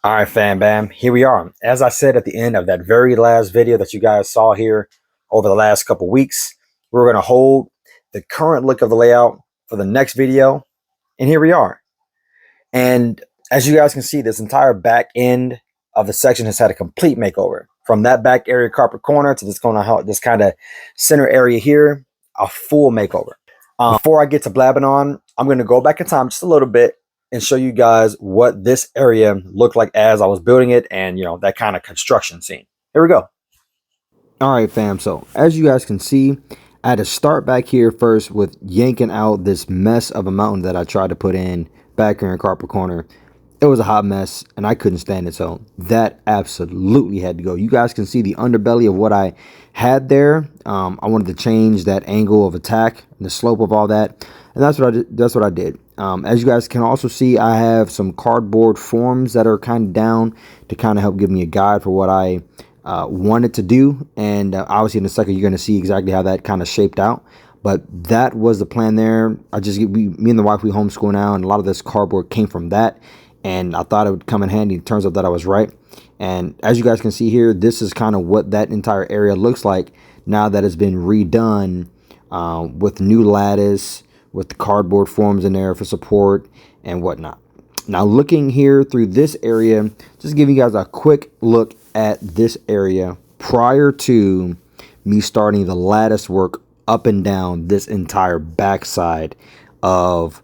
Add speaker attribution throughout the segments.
Speaker 1: All right, fam bam, here we are. As I said at the end of that very last video that you guys saw here over the last couple weeks, we're going to hold the current look of the layout for the next video. And here we are. And as you guys can see, this entire back end of the section has had a complete makeover. From that back area carpet corner to this corner, this kind of center area here, a full makeover. Before I get to blabbing on, I'm going to go back in time just a little bit and show you guys what this area looked like as I was building it, and that kind of construction scene. Here we go. All right, fam, so as you guys can see, I had to start back here first with yanking out this mess of a mountain that I tried to put in back here in carpet corner. It was a hot mess and I couldn't stand it, so that absolutely had to go. You guys can see the underbelly of what I had there. I wanted to change that angle of attack and the slope of all that, and that's what I did. As you guys can also see, I have some cardboard forms that are kind of down to kind of help give me a guide for what I wanted to do. And obviously in a second, you're going to see exactly how that kind of shaped out. But that was the plan there. Me and the wife, we homeschool now, and a lot of this cardboard came from that. And I thought it would come in handy. It turns out that I was right. And as you guys can see here, this is kind of what that entire area looks like now that it's been redone with new lattice, with the cardboard forms in there for support and whatnot. Now looking here through this area, just give you guys a quick look at this area prior to me starting the lattice work up and down this entire backside of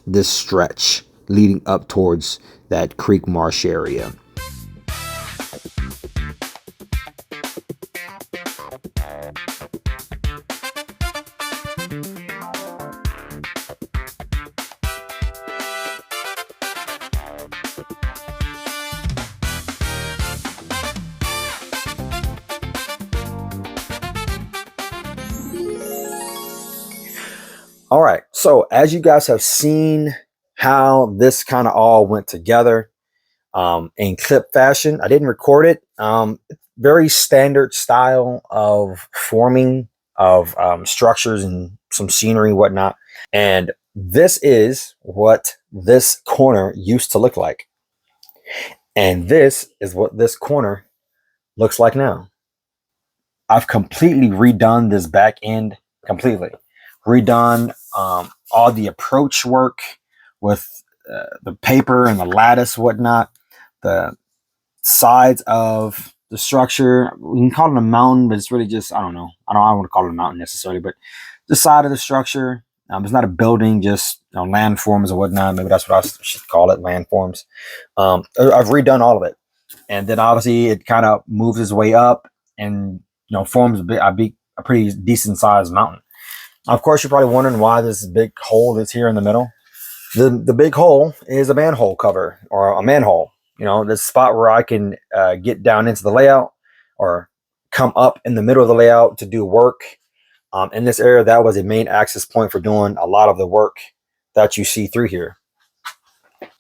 Speaker 1: this stretch leading up towards that creek marsh area. All right, so as you guys have seen how this kind of all went together in clip fashion, I didn't record it. Very standard style of forming of structures and some scenery and whatnot. And this is what this corner used to look like. And this is what this corner looks like now. I've completely redone this back end, completely redone all the approach work with the paper and the lattice, whatnot, the sides of the structure. We can call it a mountain, but it's really just, I don't want to call it a mountain necessarily, but the side of the structure. It's not a building, just landforms or whatnot. Maybe that's what I should call it, landforms. I've redone all of it, and then obviously it kind of moves its way up and forms a pretty decent sized mountain. Of course, you're probably wondering why this big hole is here in the middle. The big hole is a manhole cover, or a manhole. This spot where I can get down into the layout or come up in the middle of the layout to do work. In this area, that was a main access point for doing a lot of the work that you see through here.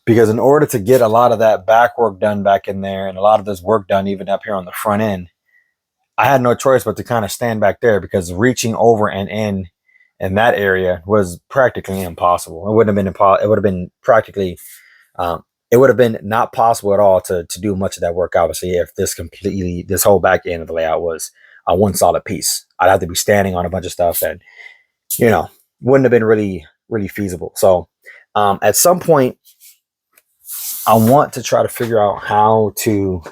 Speaker 1: Because in order to get a lot of that back work done back in there, and a lot of this work done even up here on the front end, I had no choice but to kind of stand back there, because reaching over and in that area was practically impossible. It would have been practically, it would have been not possible at all to do much of that work, obviously, if this whole back end of the layout was one solid piece. I'd have to be standing on a bunch of stuff and, wouldn't have been really, really feasible. So at some point, I want to try to figure out how to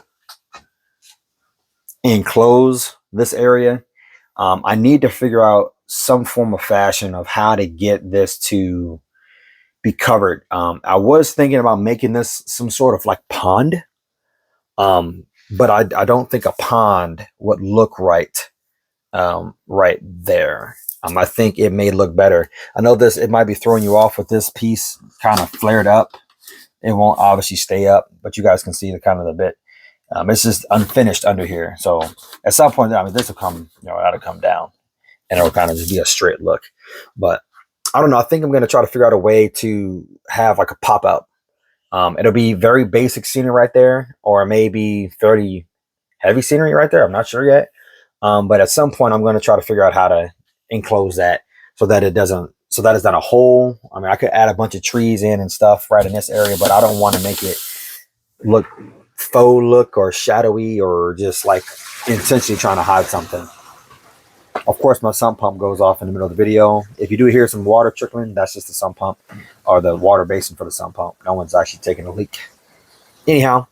Speaker 1: enclose this area. I need to figure out some form of fashion of how to get this to be covered. I was thinking about making this some sort of like pond. but I don't think a pond would look right right there. I think it may look better. I know this, it might be throwing you off with this piece kind of flared up. It won't obviously stay up, but you guys can see the kind of the bit. It's just unfinished under here. So at some point, I mean, this will come, that'll come down and it'll kind of just be a straight look. But I don't know. I think I'm going to try to figure out a way to have like a pop up. It'll be very basic scenery right there, or maybe 30 heavy scenery right there. I'm not sure yet. But at some point, I'm going to try to figure out how to enclose that so that so that it's not a hole. I mean, I could add a bunch of trees in and stuff right in this area, but I don't want to make it look faux look or shadowy or just like intentionally trying to hide something. Of course, my sump pump goes off in the middle of the video. If you do hear some water trickling, that's just the sump pump or the water basin for the sump pump. No one's actually taking a leak. Anyhow,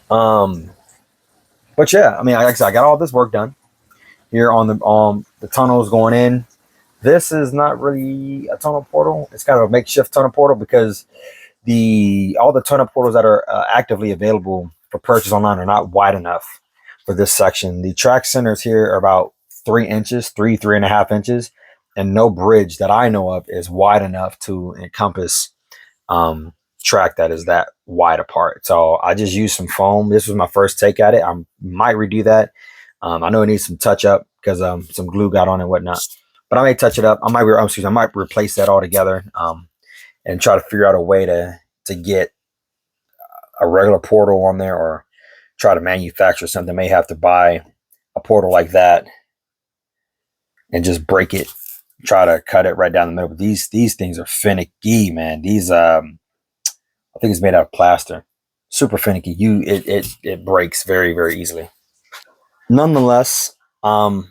Speaker 1: but yeah, I mean, like I said, I got all this work done here on the tunnels going in. This is not really a tunnel portal. It's kind of a makeshift tunnel portal because all the tunnel portals that are actively available for purchase online are not wide enough for this section. The track centers here are about 3 inches, 3.5 inches, and no bridge that I know of is wide enough to encompass track that is that wide apart. So I just used some foam. This was my first take at it. I might redo that. I know it needs some touch up because some glue got on and whatnot, but I may touch it up. I might replace that altogether and try to figure out a way to get a regular portal on there, or try to manufacture something. May have to buy a portal like that and just break it, try to cut it right down the middle. But these things are finicky, man. These I think it's made out of plaster. Super finicky. It breaks very, very easily. Nonetheless, I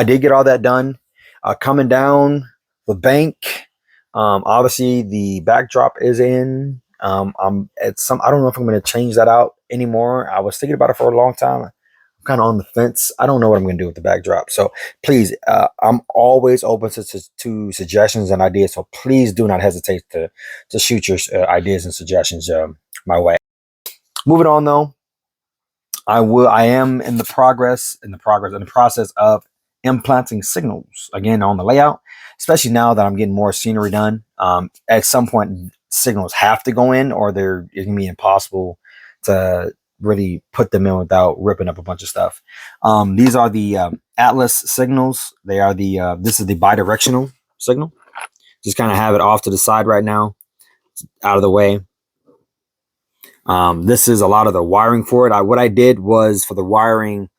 Speaker 1: did get all that done. Coming down the bank, obviously the backdrop is in. I'm at some. I don't know if I'm going to change that out anymore. I was thinking about it for a long time. I'm kind of on the fence. I don't know what I'm going to do with the backdrop. So please, I'm always open to suggestions and ideas. So please do not hesitate to shoot your ideas and suggestions my way. Moving on though, I am in the process of implanting signals again on the layout, especially now that I'm getting more scenery done. At some point, signals have to go in, or it's gonna be impossible to really put them in without ripping up a bunch of stuff. These are the Atlas signals. They are this is the bidirectional signal. Just kind of have it off to the side right now, out of the way. This is a lot of the wiring for it. What I did was for the wiring,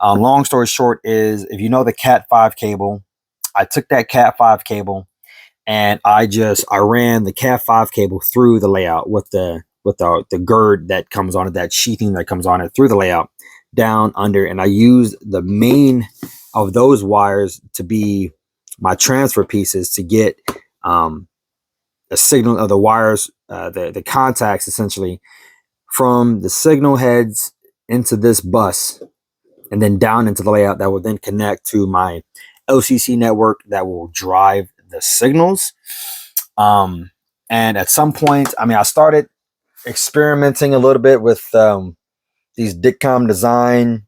Speaker 1: long story short is, if you know the Cat5 cable, I took that Cat5 cable and I ran the Cat5 cable through the layout with the gird that comes on it, that sheathing that comes on it, through the layout, down, under, and I used the main of those wires to be my transfer pieces to get a signal of the wires, the contacts essentially, from the signal heads into this bus and then down into the layout that will then connect to my LCC network that will drive the signals. And at some point, I mean, I started experimenting a little bit with these Diccom design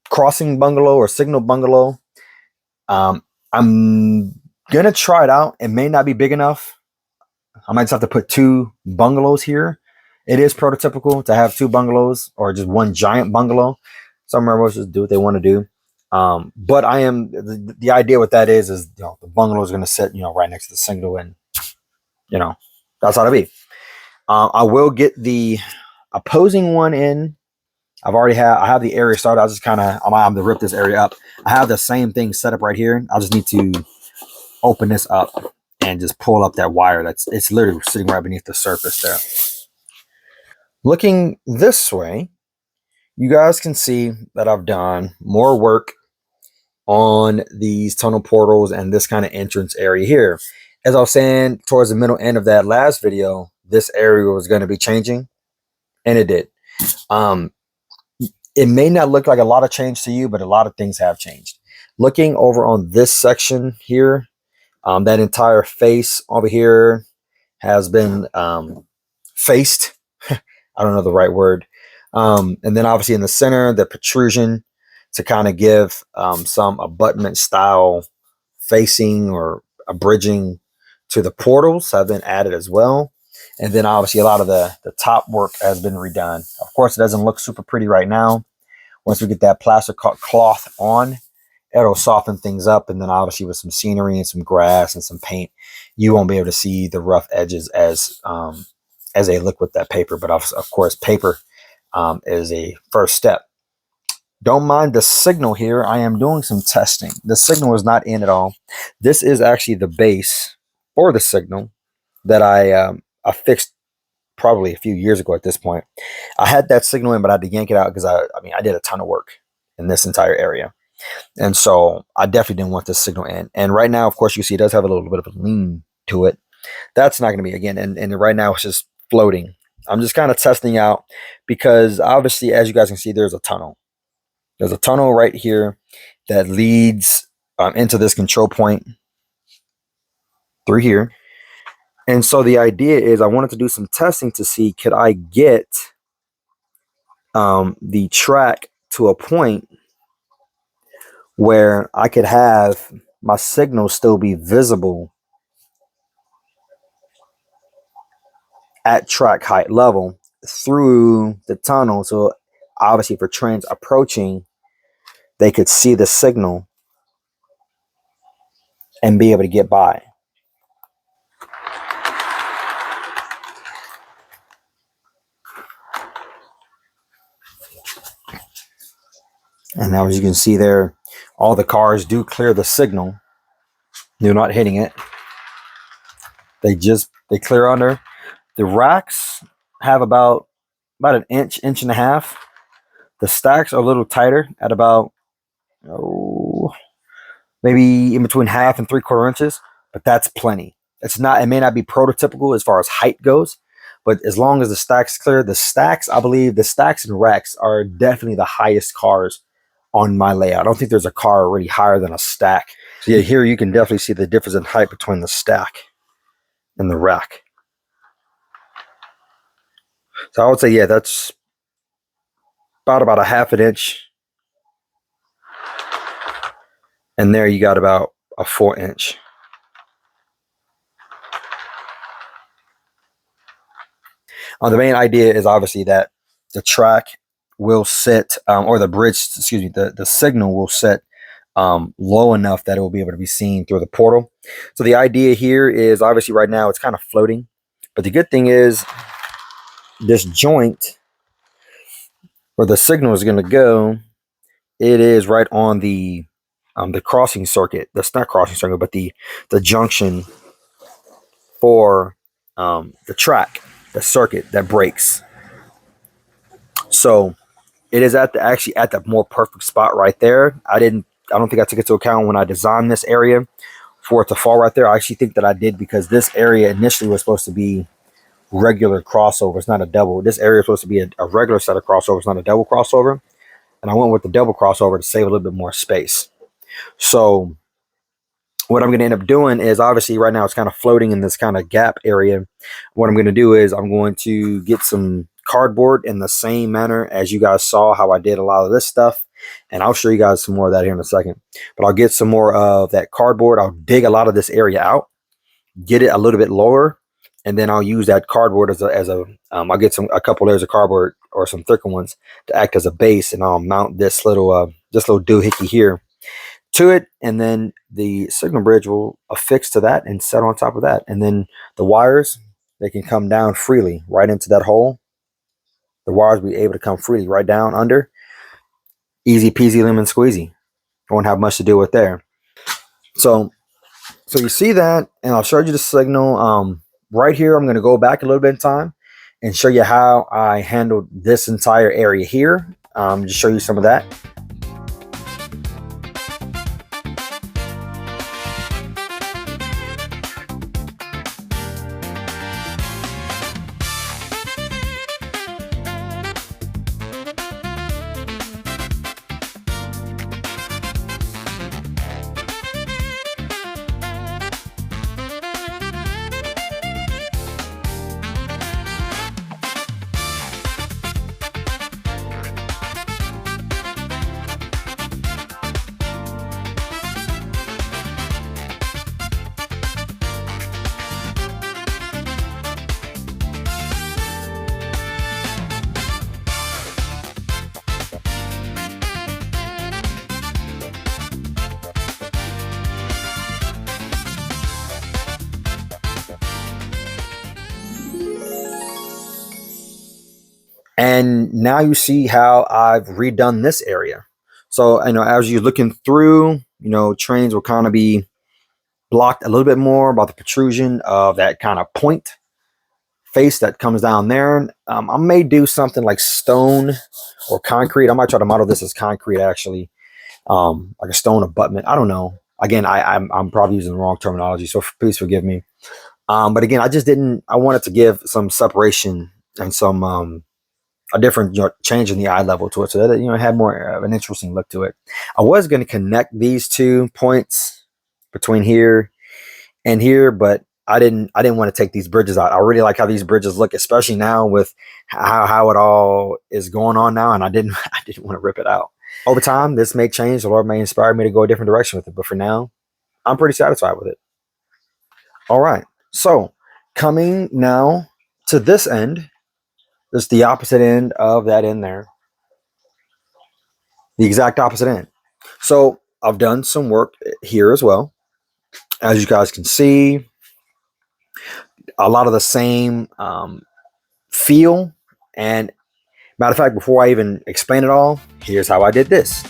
Speaker 1: crossing bungalow or signal bungalow. I'm gonna try it out. It may not be big enough. I might just have to put 2 bungalows here. It is prototypical to have 2 bungalows or just one giant bungalow. Some railroads just do what they want to do. But I am the idea with that is the bungalow is going to sit right next to the signal, and that's how to be. I will get the opposing one in. I have the area started. I just I'm going to rip this area up. I have the same thing set up right here. I just need to open this up and just pull up that wire. It's literally sitting right beneath the surface there. Looking this way, you guys can see that I've done more work on these tunnel portals and this kind of entrance area here. As I was saying towards the middle end of that last video, this area was going to be changing, and it did. It may not look like a lot of change to you, but a lot of things have changed. Looking over on this section here, that entire face over here has been faced. I don't know the right word. And then obviously in the center, the protrusion to kind of give some abutment style facing or a bridging to the portals have been added as well. And then obviously a lot of the top work has been redone. Of course, it doesn't look super pretty right now. Once we get that plastic cloth on, it'll soften things up. And then obviously with some scenery and some grass and some paint, you won't be able to see the rough edges as they look with that paper. But of course, paper is a first step. Don't mind the signal here. I am doing some testing. The signal is not in at all. This is actually the base for the signal that I fixed probably a few years ago at this point. I had that signal in, but I had to yank it out because I mean, I did a ton of work in this entire area. And so I definitely didn't want this signal in. And right now, of course, you see it does have a little bit of a lean to it. That's not going to be, again, and right now it's just floating. I'm just kind of testing out because obviously, as you guys can see, there's a tunnel. There's a tunnel right here that leads into this control point through here. And so the idea is I wanted to do some testing to see, could I get the track to a point where I could have my signal still be visible at track height level through the tunnel. So obviously for trains approaching, they could see the signal and be able to get by. And now, as you can see there, all the cars do clear the signal. They're not hitting it. They clear under. The racks have about an inch and a half. The stacks are a little tighter at about maybe in between 1/2 and 3/4 inches, but that's plenty. It may not be prototypical as far as height goes, but as long as the stacks clear, I believe the stacks and racks are definitely the highest cars on my layout. I don't think there's a car already higher than a stack. So yeah, here you can definitely see the difference in height between the stack and the rack. So I would say, yeah, that's about 1/2 inch. And there you got about a 4 inch. The main idea is obviously that the track will sit, or the bridge, the signal will sit low enough that it will be able to be seen through the portal. So the idea here is obviously right now it's kind of floating, but the good thing is this joint where the signal is going to go, it is right on the crossing circuit. That's not crossing circuit, but the junction for the track, the circuit that breaks. So it is actually at the more perfect spot right there. I don't think I took it into account when I designed this area for it to fall right there. I actually think that I did because this area initially was supposed to be regular crossovers, not a double. This area is supposed to be a regular set of crossovers, not a double crossover. And I went with the double crossover to save a little bit more space. So what I'm going to end up doing is obviously right now it's kind of floating in this kind of gap area. What I'm going to do is I'm going to get some cardboard in the same manner as you guys saw how I did a lot of this stuff. And I'll show you guys some more of that here in a second. But I'll get some more of that cardboard. I'll dig a lot of this area out, get it a little bit lower, and then I'll use that cardboard I'll get a couple layers of cardboard or some thicker ones to act as a base, and I'll mount this little doohickey here to it, and then the signal bridge will affix to that and set on top of that. And then the wires, they can come down freely right into that hole. The wires will be able to come freely right down under. Easy peasy lemon squeezy. Won't have much to do with there. So you see that, and I'll show you the signal. Right here, I'm going to go back a little bit in time and show you how I handled this entire area here. Just show you some of that. And now you see how I've redone this area. So, as you're looking through, trains will kind of be blocked a little bit more by the protrusion of that kind of point face that comes down there. I may do something like stone or concrete. I might try to model this as concrete, actually, like a stone abutment. I don't know. Again, I'm probably using the wrong terminology, so please forgive me. But again, I wanted to give some separation and some a different change in the eye level to it, so that it had more of an interesting look to it. I was going to connect these 2 points between here and here, but I didn't want to take these bridges out. I really like how these bridges look, especially now with how it all is going on now, and I didn't want to rip it out. Over time, this may change. The Lord may inspire me to go a different direction with it, but for now, I'm pretty satisfied with it. All right, so coming now to this end, this is the opposite end of that end there. The exact opposite end. So I've done some work here as well. As you guys can see, a lot of the same feel. And matter of fact, before I even explain it all, here's how I did this.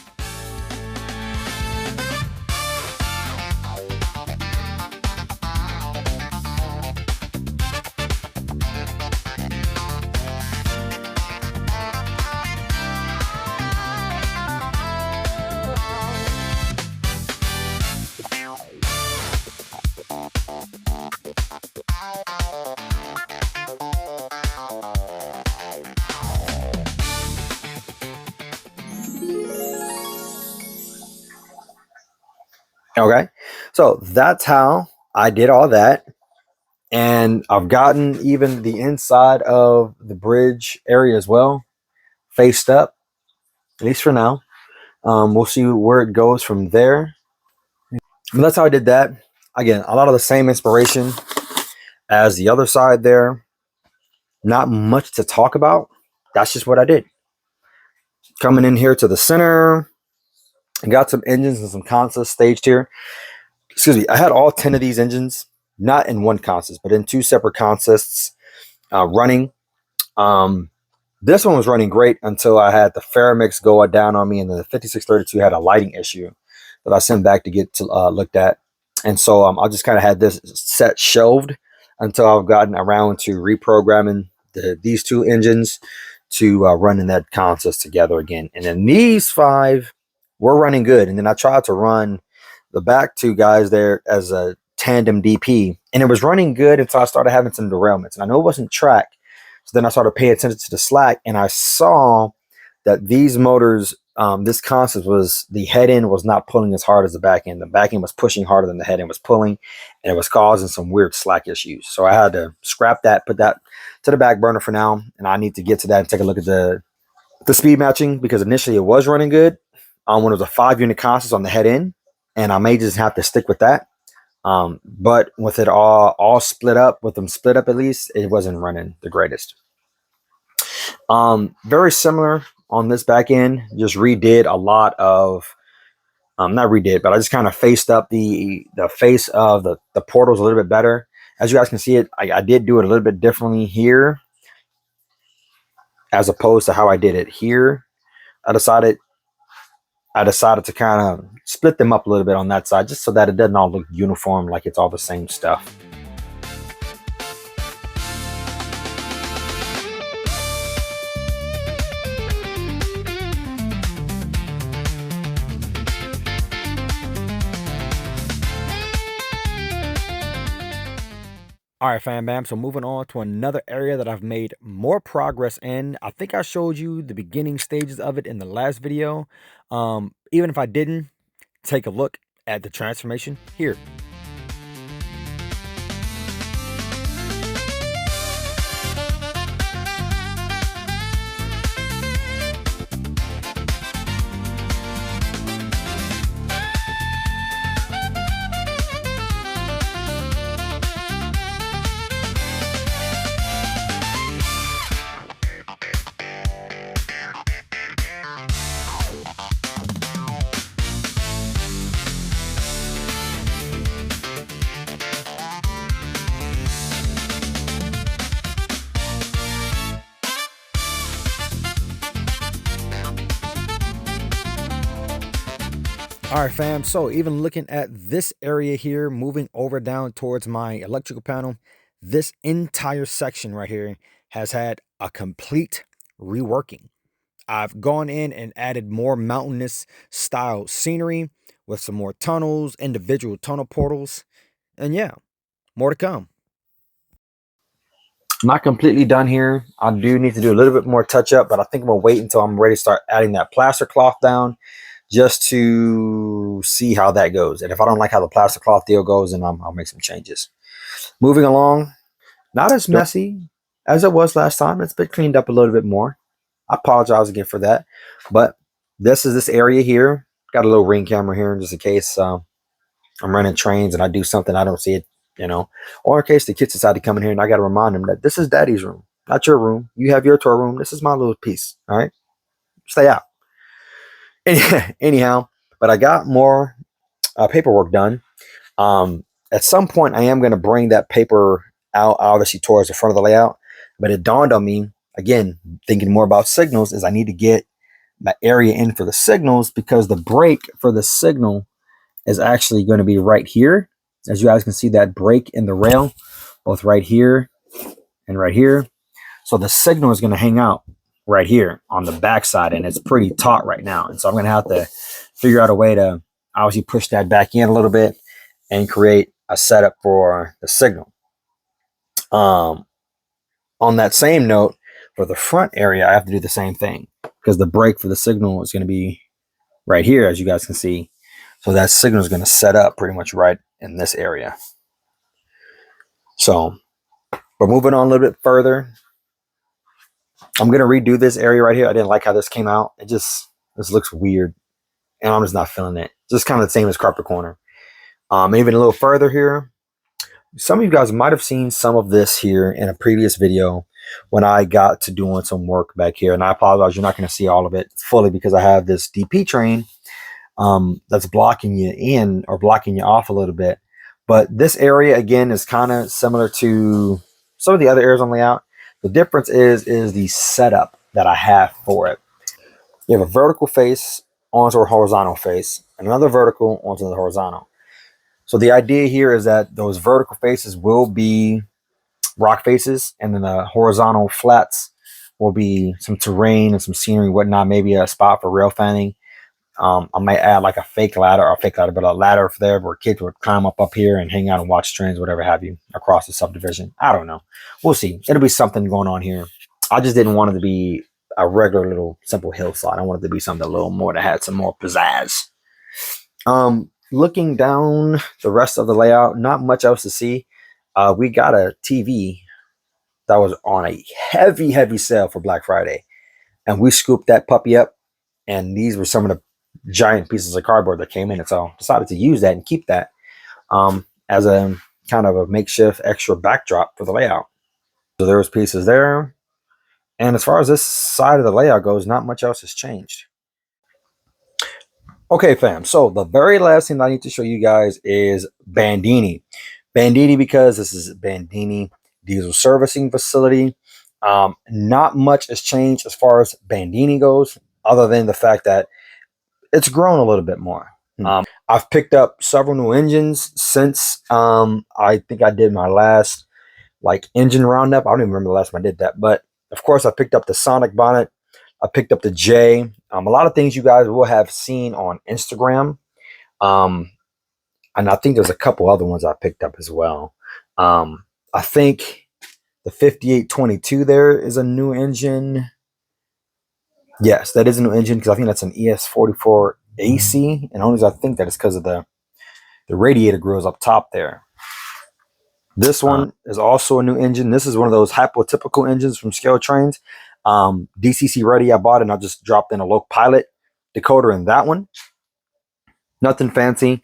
Speaker 1: Okay, so that's how I did all that. And I've gotten even the inside of the bridge area as well, faced up, at least for now. We'll see where it goes from there. But that's how I did that. Again, a lot of the same inspiration as the other side there. Not much to talk about. That's just what I did. Coming in here to the center, I got some engines and some consoles staged here. Excuse me, I had all 10 of these engines, not in one consist, but in 2 separate consists running. This one was running great until I had the Ferramix go down on me, and then the 5632 had a lighting issue that I sent back to get looked at. And so I just kind of had this set shelved until I've gotten around to reprogramming these 2 engines to run in that consist together again. And then these 5 were running good. And then I tried to run the back 2 guys there as a tandem DP, and it was running good until I started having some derailments. And I know it wasn't track. So then I started paying attention to the slack, and I saw that these motors, this consist was, the head end was not pulling as hard as the back end. The back end was pushing harder than the head end was pulling, and it was causing some weird slack issues. So I had to scrap that, put that to the back burner for now, and I need to get to that and take a look at the speed matching, because initially it was running good when it was a 5-unit consist on the head end, and I may just have to stick with that. But with it all split up, with them split up at least, it wasn't running the greatest. Very similar on this back end. Just redid a lot of, not redid, but I just kind of faced up the face of the portals a little bit better. As you guys can see it, I did do it a little bit differently here, as opposed to how I did it here. I decided to kind of split them up a little bit on that side, just so that it doesn't all look uniform, like it's all the same stuff. All right, fam bam. So moving on to another area that I've made more progress in. I think I showed you the beginning stages of it in the last video. Even if I didn't, take a look at the transformation here. All right, fam. So even looking at this area here, moving over down towards my electrical panel, this entire section right here has had a complete reworking. I've gone in and added more mountainous style scenery with some more tunnels, individual tunnel portals, and yeah, more to come. Not completely done here. I do need to do a little bit more touch up, but I think I'm gonna wait until I'm ready to start adding that plaster cloth down just to see how that goes. And if I don't like how the plaster cloth deal goes, then I'll make some changes. Moving along, not as messy as it was last time. It's been cleaned up a little bit more. I apologize again for that. But this is this area here. Got a little ring camera here just in case I'm running trains and I do something, I don't see it, you know. Or in case the kids decide to come in here and I got to remind them that this is daddy's room, not your room. You have your tour room. This is my little piece. All right. Stay out. Anyhow, but I got more paperwork done. At some point, I am going to bring that paper out, obviously, towards the front of the layout. But it dawned on me, again, thinking more about signals, is I need to get my area in for the signals because the break for the signal is actually going to be right here. As you guys can see, that break in the rail, both right here and right here. So the signal is going to hang out right here on the backside, and it's pretty taut right now. And so I'm going to have to figure out a way to obviously push that back in a little bit and create a setup for the signal. On that same note, for the front area, I have to do the same thing because the break for the signal is going to be right here, as you guys can see. So that signal is going to set up pretty much right in this area. So, but moving on a little bit further, I'm going to redo this area right here. I didn't like how this came out. This looks weird, and I'm just not feeling it. Just kind of the same as carpet corner. Even a little further here, some of you guys might have seen some of this here in a previous video when I got to doing some work back here. And I apologize, you're not going to see all of it fully because I have this DP train that's blocking you in or blocking you off a little bit. But this area, again, is kind of similar to some of the other areas on layout. The difference is the setup that I have for it. You have a vertical face onto a horizontal face, and another vertical onto the horizontal. So the idea here is that those vertical faces will be rock faces, and then the horizontal flats will be some terrain and some scenery, whatnot, maybe a spot for rail fanning. I might add like a fake ladder, but a ladder for there where kids would climb up here and hang out and watch trains, whatever have you, across the subdivision. I don't know. We'll see. It'll be something going on here. I just didn't want it to be a regular little simple hillside. I wanted it to be something a little more that had some more pizzazz. Looking down the rest of the layout, not much else to see. We got a TV that was on a heavy sale for Black Friday, and we scooped that puppy up, and these were some of the giant pieces of cardboard that came in, and so I decided to use that and keep that as a kind of a makeshift extra backdrop for the layout. So there was pieces there, and as far as this side of the layout goes, not much else has changed. Okay, fam, so the very last thing I need to show you guys is Bandini. Bandini, because this is Bandini diesel servicing facility. Not much has changed as far as Bandini goes, other than the fact that it's grown a little bit more. I've picked up several new engines since I think I did my last engine roundup. I don't even remember the last time I did that, but of course I picked up the Sonic bonnet. I picked up the J. A lot of things you guys will have seen on Instagram. And I think there's a couple other ones I picked up as well. I think the 5822 there is a new engine. Yes, that is a new engine because I think that's an ES44 AC. And only I think that is because of the radiator grills up top there. This one is also a new engine. This is one of those hypotypical engines from Scale Trains. DCC ready, I bought it and I just dropped in a local pilot decoder in that one. Nothing fancy.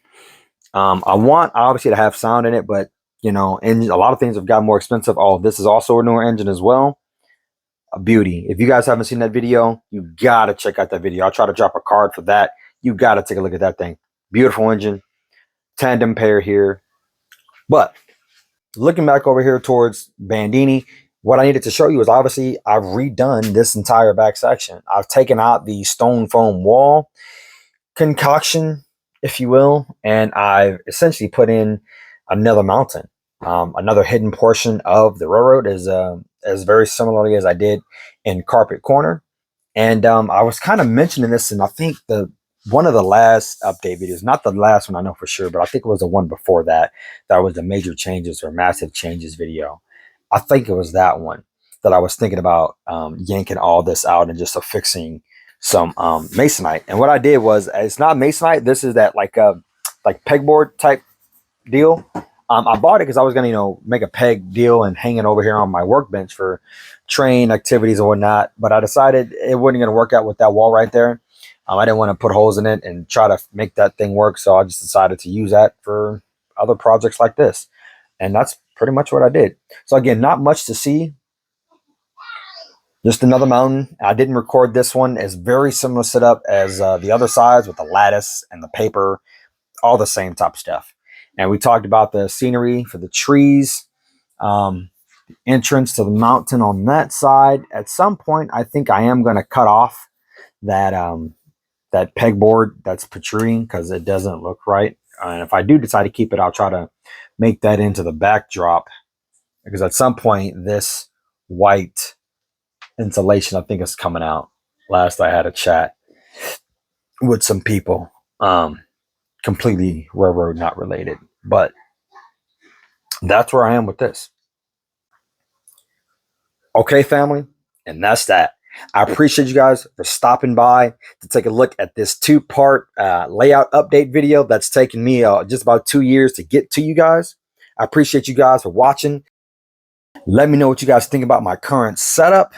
Speaker 1: I want obviously to have sound in it, but you know, and a lot of things have gotten more expensive. Oh, this is also a newer engine as well. A beauty. If you guys haven't seen that video, you gotta check out that video. I'll try to drop a card for that. You gotta take a look at that thing. Beautiful engine, tandem pair here. But looking back over here towards Bandini, what I needed to show you is obviously I've redone this entire back section. I've taken out the stone foam wall concoction if you will, and I've essentially put in another mountain. Another hidden portion of the railroad is very similarly as I did in Carpet Corner. And I was kind of mentioning this, and I think the one of the last update videos, not the last one I know for sure, but I think it was the one before that, that was the major changes or massive changes video. I think it was that one that I was thinking about yanking all this out and just affixing some masonite. And what I did was, it's not masonite. This is that like pegboard type deal. I bought it because I was going to, make a peg deal and hang it over here on my workbench for train activities and whatnot. But I decided it wasn't going to work out with that wall right there. I didn't want to put holes in it and try to make that thing work. So I just decided to use that for other projects like this. And that's pretty much what I did. So again, not much to see. Just another mountain. I didn't record this one. It's very similar setup as the other sides with the lattice and the paper, all the same type of stuff. And we talked about the scenery for the trees, entrance to the mountain on that side. At some point, I think I am going to cut off that that pegboard that's protruding because it doesn't look right. And if I do decide to keep it, I'll try to make that into the backdrop, because at some point this white insulation, I think, is coming out. Last I had a chat with some people, completely railroad not related, but that's where I am with this. Okay, family, and that's that. I appreciate you guys for stopping by to take a look at this two-part layout update video that's taken me just about 2 years to get to you guys. I appreciate you guys for watching. Let me know what you guys think about my current setup.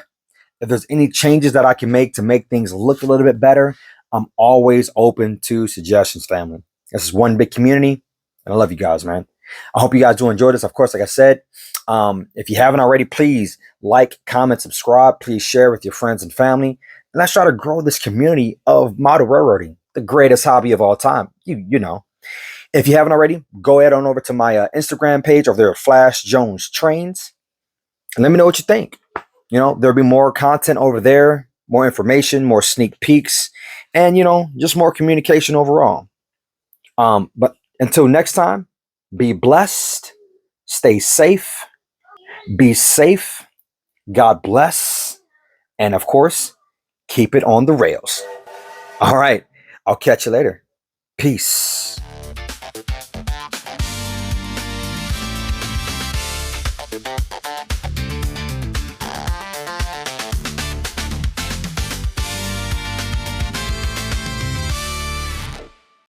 Speaker 1: If there's any changes that I can make to make things look a little bit better, I'm always open to suggestions, family. This is one big community, and I love you guys, man. I hope you guys do enjoy this. Of course, like I said, if you haven't already, please like, comment, subscribe. Please share with your friends and family. And let's try to grow this community of model railroading, the greatest hobby of all time. You know. If you haven't already, go ahead on over to my Instagram page over there, FlashJonesTrains, and let me know what you think. There'll be more content over there, more information, more sneak peeks, and, just more communication overall. But until next time, be blessed, stay safe, be safe, God bless, and of course, keep it on the rails. All right, I'll catch you later. Peace.